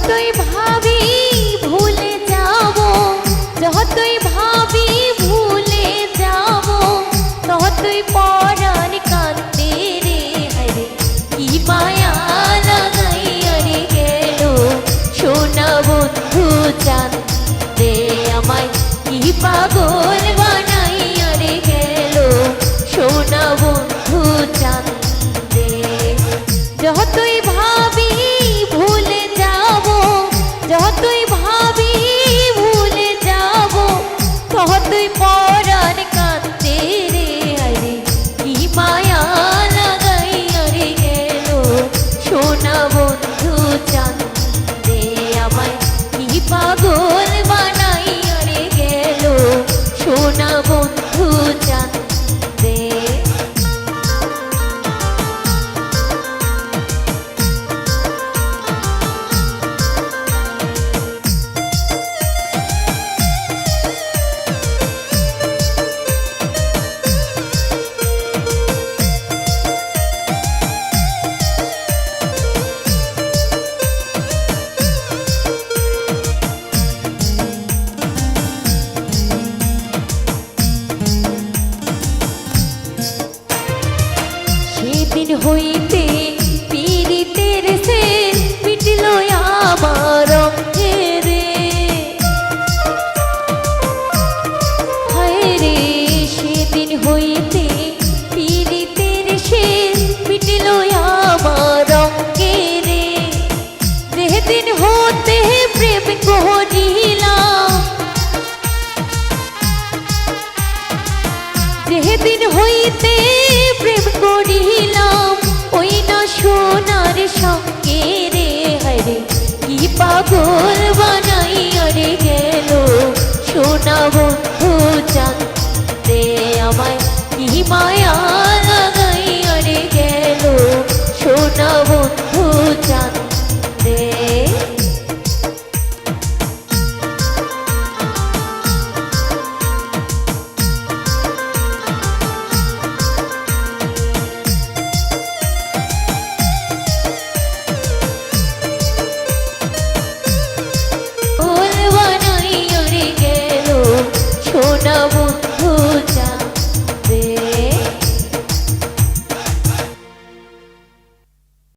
যতই ভাবি ভুলে যাব, যতই ভাবি ভুলে যাব, ততই পরাণ কান্দে রে। হরে কি মায়া লাগাইয়া রে গেল সোনা বন্ধু চাঁদে, আমায় কি পাগল বানাইয়া রে গেল সোনা বন্ধু চাঁদে। যতই ভাবি ভুলে যাব, যতই ভাবি ভুলে যাব, ততই পরাণ কান্দে রে। হরে কি মায়া লাগাইয়া রে গেল সোনা বন্ধু চাঁদে, আমায় কি পাগল বানাইয়া রে গেল সোনা বন্ধু চাঁদে। সেদিন হইতে পীড়িতের সে মিটল আমার অঙ্গে রে। হায় রে সেদিন হইতে পীড়িতের সে মিটল আমার অঙ্গে রে। যেদিন হতে প্রেম করিলাম, যেদিন হইতে প্রেম করিলাম, ওই না সোনার সঙ্গে রে। হরে কি পাগল বানাইয়া রে গেল সোনা বন্ধু চাঁদ